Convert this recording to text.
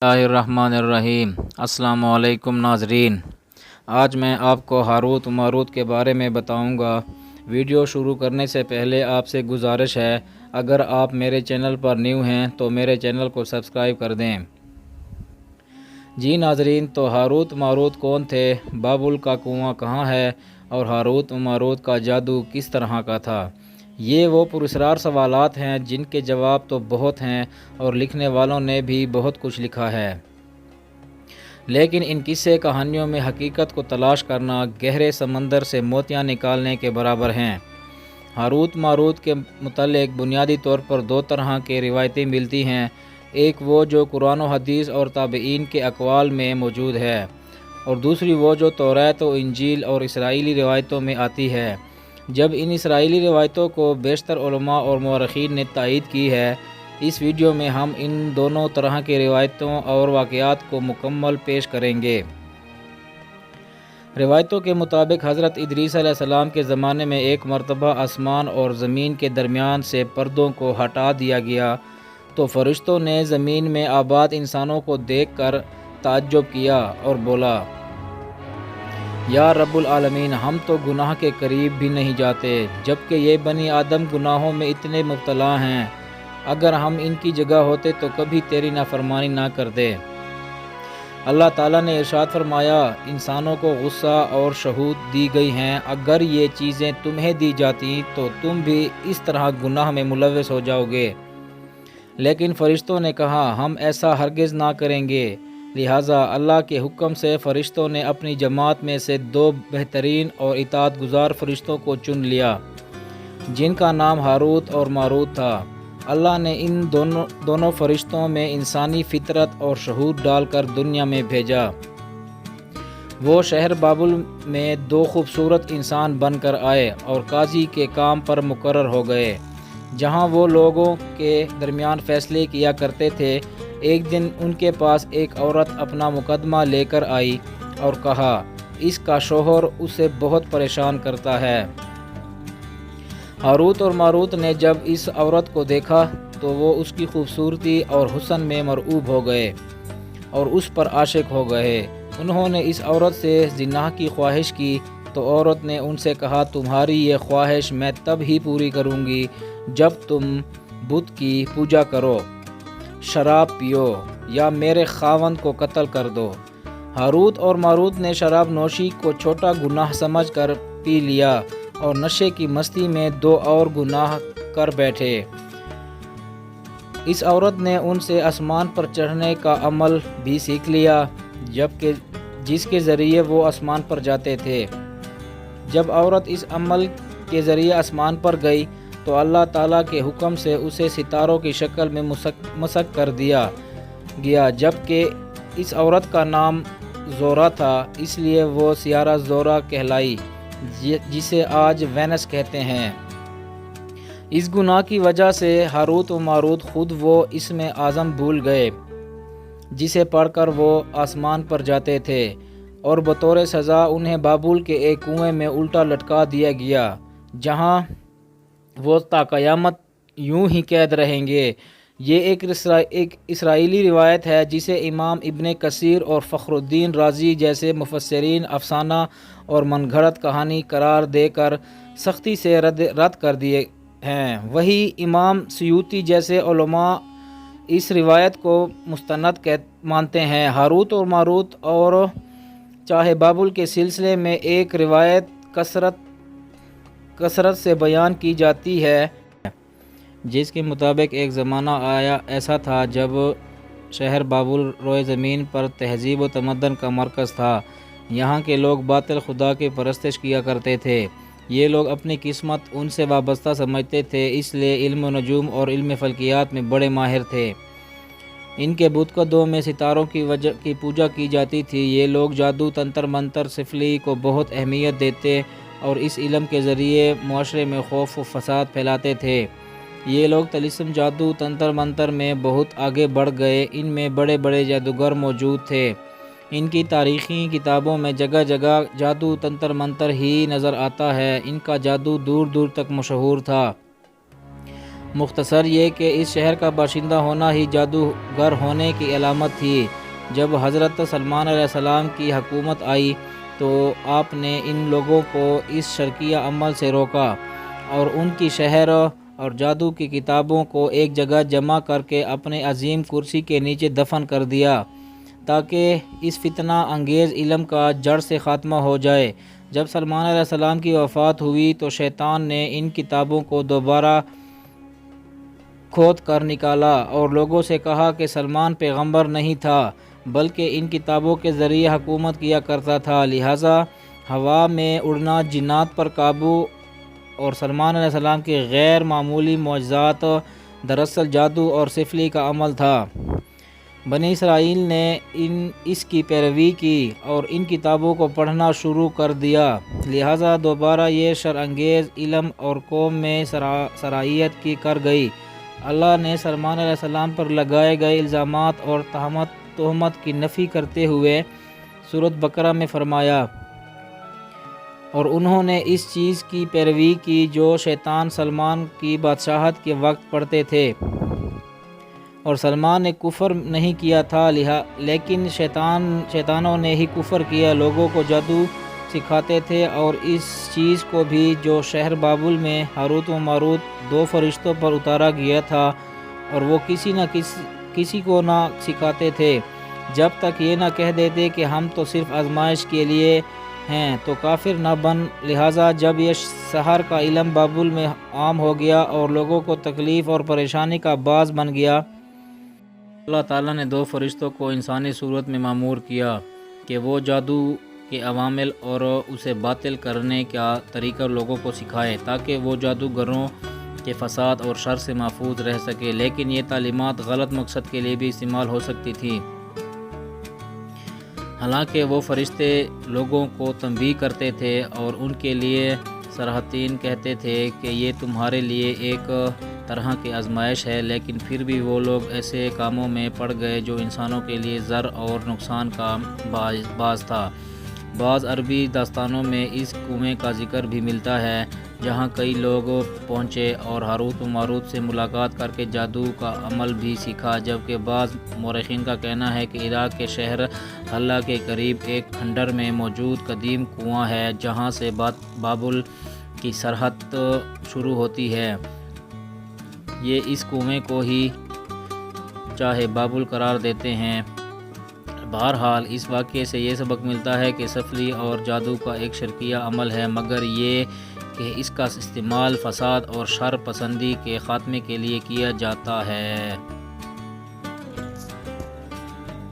बिस्मिल्लाहिर्रहमानिर्रहीम। अस्सलामु अलैकुम नाज़रीन, आज मैं आपको हारूत मारूत के बारे में बताऊंगा। वीडियो शुरू करने से पहले आपसे गुजारिश है, अगर आप मेरे चैनल पर न्यू हैं तो मेरे चैनल को सब्सक्राइब कर दें। जी नाज़रीन, तो हारूत मारूत कौन थे, बाबुल का कुआं कहाँ है और हारूत मारूत का जादू किस तरह का था? ये वो पुरस्कार सवालात हैं जिनके जवाब तो बहुत हैं और लिखने वालों ने भी बहुत कुछ लिखा है, लेकिन इन किस्से कहानियों में हकीकत को तलाश करना गहरे समंदर से मोतियां निकालने के बराबर हैं। हारूत मारूत के मुतालिक बुनियादी तौर पर दो तरह के रिवायतें मिलती हैं। एक वो जो कुरान और हदीस और ताबईन के अक़वाल में मौजूद है, और दूसरी वो जो तौरात और इंजील और इसराइली रिवायतों में आती है। जब इन इसराइली रिवायतों को बेशतर उलमा और मौरख़ीन ने तायीद की है, इस वीडियो में हम इन दोनों तरह की रिवायतों और वाक़यात को मुकम्मल पेश करेंगे। रिवायतों के मुताबिक हज़रत इदरीस अलैहिस्सलाम के ज़माने में एक मरतबा आसमान और ज़मीन के दरमियान से पर्दों को हटा दिया गया, तो फ़रिश्तों ने ज़मीन में आबाद इंसानों को देखकर ताज्जुब किया और बोला, या रब्बुल आलमीन, हम तो गुनाह के करीब भी नहीं जाते, जबकि ये बनी आदम गुनाहों में इतने मुब्तला हैं। अगर हम इनकी जगह होते तो कभी तेरी नाफरमानी ना करते। अल्लाह ताला ने इरशाद फरमाया, इंसानों को गुस्सा और शहूद दी गई हैं, अगर ये चीज़ें तुम्हें दी जाती तो तुम भी इस तरह गुनाह में मुलव्वस हो जाओगे। लेकिन फ़रिश्तों ने कहा, हम ऐसा हरगिज़ ना करेंगे। लिहाजा अल्लाह के हुक्म से फ़रिश्तों ने अपनी जमात में से दो बेहतरीन और इताअत गुज़ार फ़रिश्तों को चुन लिया, जिनका नाम हारूत और मारूत था। अल्लाह ने इन दोनों फ़रिश्तों में इंसानी फ़ितरत और शहूद डालकर दुनिया में भेजा। वो शहर बाबुल में दो खूबसूरत इंसान बनकर आए और काजी के काम पर मुकर्रर हो गए, जहाँ वो लोगों के दरमियान फ़ैसले किया करते थे। एक दिन उनके पास एक औरत अपना मुकदमा लेकर आई और कहा, इसका शोहर उसे बहुत परेशान करता है। हारूत और मारूत ने जब इस औरत को देखा तो वो उसकी खूबसूरती और हुस्न में मरऊब हो गए और उस पर आशिक हो गए। उन्होंने इस औरत से जिनाह की ख्वाहिश की, तो औरत ने उनसे कहा, तुम्हारी ये ख्वाहिश मैं तब ही पूरी करूँगी जब तुम बुत की पूजा करो, शराब पियो या मेरे खावंद को कत्ल कर दो। हारूत और मारूत ने शराब नोशी को छोटा गुनाह समझकर पी लिया और नशे की मस्ती में दो और गुनाह कर बैठे। इस औरत ने उनसे आसमान पर चढ़ने का अमल भी सीख लिया, जबकि जिसके ज़रिए वो आसमान पर जाते थे। जब औरत इस अमल के ज़रिए आसमान पर गई तो अल्लाह ताला के हुक्म से उसे सितारों की शक्ल में मसक कर दिया गया। जबकि इस औरत का नाम ज़ोरा था, इसलिए वो सियारा ज़ोरा कहलाई, जिसे आज वेनस कहते हैं। इस गुनाह की वजह से हारूत व मारूत खुद वो इसमें आज़म भूल गए, जिसे पढ़कर वो आसमान पर जाते थे, और बतौर सज़ा उन्हें बाबुल के एक कुएं में उल्टा लटका दिया गया, जहाँ वो ताक़यामत यूं ही कैद रहेंगे। ये एक इसराइली रिवायत है, जिसे इमाम इब्ने कसीर और फ़खरुद्दीन राज़ी जैसे मुफस्सिरीन अफसाना और मनगढ़ंत कहानी करार देकर सख्ती से रद्द कर दिए हैं। वही इमाम सयूती जैसे उलमा इस रिवायत को मुस्तनद मानते हैं। हारूत और मारूत और चाहे बाबुल के सिलसिले में एक रिवायत कसरत से बयान की जाती है, जिसके मुताबिक एक ज़माना आया ऐसा था जब शहर बाबुल रोए ज़मीन पर तहज़ीब व तमद्दन का मरकज़ था। यहाँ के लोग बातिल खुदा की परस्तिश किया करते थे। ये लोग अपनी किस्मत उनसे वाबस्ता समझते थे, इसलिए इल्म नजूम और इल्म फ़ल्कियात में बड़े माहिर थे। इनके बुतकदों में सितारों की पूजा की जाती थी। ये लोग जादू, तंत्र मंत्र, सिफली को बहुत अहमियत देते और इस इल्म के ज़रिए मुआशरे में खौफ व फसाद फैलाते थे। ये लोग तलिस्म, जादू, तंत्र मंत्र में बहुत आगे बढ़ गए। इनमें बड़े बड़े जादूगर मौजूद थे। इनकी तारीख़ी किताबों में जगह जगह जादू, तंत्र मंत्र ही नज़र आता है। इनका जादू दूर दूर तक मशहूर था। مختصر یہ کہ اس شہر کا باشندہ ہونا ہی جادوگر ہونے کی علامت تھی۔ جب حضرت سلمان علیہ السلام کی حکومت آئی تو آپ نے ان لوگوں کو اس شرکیہ عمل سے روکا اور ان کی شہر اور جادو کی کتابوں کو ایک جگہ جمع کر کے اپنے عظیم کرسی کے نیچے دفن کر دیا تاکہ اس فتنہ انگیز علم کا جڑ سے خاتمہ ہو جائے۔ جب سلمان علیہ السلام کی وفات ہوئی تو شیطان نے ان کتابوں کو دوبارہ کھود کر نکالا اور لوگوں سے کہا کہ سلمان پیغمبر نہیں تھا بلکہ ان کتابوں کے ذریعے حکومت کیا کرتا تھا، لہٰذا ہوا میں اڑنا، جنات پر قابو اور سلمان علیہ السلام کے غیر معمولی معجزات دراصل جادو اور سفلی کا عمل تھا۔ بنی اسرائیل نے اس کی پیروی کی اور ان کتابوں کو پڑھنا شروع کر دیا، لہٰذا دوبارہ یہ شر انگیز علم اور قوم میں سرایت کی کر گئی۔ اللہ نے سلمان علیہ السلام پر لگائے گئے الزامات اور تہمت کی نفی کرتے ہوئے سورۃ بقرہ میں فرمایا، اور انہوں نے اس چیز کی پیروی کی جو شیطان سلمان کی بادشاہت کے وقت پڑھتے تھے، اور سلمان نے کفر نہیں کیا تھا لیکن شیطانوں نے ہی کفر کیا، لوگوں کو جادو سکھاتے تھے اور اس چیز کو بھی جو شہر بابل میں ہاروت و ماروت 2 فرشتوں پر اتارا گیا تھا، اور وہ کسی کو نہ سکھاتے تھے جب تک یہ نہ کہہ دیتے کہ ہم تو صرف آزمائش کے لیے ہیں تو کافر نہ بن۔ لہٰذا جب یہ سحر کا علم بابل میں عام ہو گیا اور لوگوں کو تکلیف اور پریشانی کا باعث بن گیا، اللہ تعالیٰ نے 2 فرشتوں کو انسانی صورت میں مامور کیا کہ وہ جادو کے عوامل اور اسے باطل کرنے کا طریقہ لوگوں کو سکھائے تاکہ وہ جادوگروں کے فساد اور شر سے محفوظ رہ سکے، لیکن یہ تعلیمات غلط مقصد کے لیے بھی استعمال ہو سکتی تھی۔ حالانکہ وہ فرشتے لوگوں کو تنبیہ کرتے تھے اور ان کے لیے صراحتاً کہتے تھے کہ یہ تمہارے لیے ایک طرح کی آزمائش ہے، لیکن پھر بھی وہ لوگ ایسے کاموں میں پڑ گئے جو انسانوں کے لیے ضر اور نقصان کا باعث تھا۔ بعض عربی داستانوں میں اس کنویں کا ذکر بھی ملتا ہے جہاں کئی لوگ پہنچے اور ہاروت و ماروت سے ملاقات کر کے جادو کا عمل بھی سیکھا، جبکہ بعض مورخین کا کہنا ہے کہ عراق کے شہر حلہ کے قریب ایک کھنڈر میں موجود قدیم کنواں ہے جہاں سے بابل کی سرحد شروع ہوتی ہے۔ یہ اس کنویں کو ہی چاہے بابل قرار دیتے ہیں۔ بہرحال اس واقعے سے یہ سبق ملتا ہے کہ سفلی اور جادو کا ایک شرکیہ عمل ہے، مگر یہ کہ اس کا استعمال فساد اور شر پسندی کے خاتمے کے لیے کیا جاتا ہے۔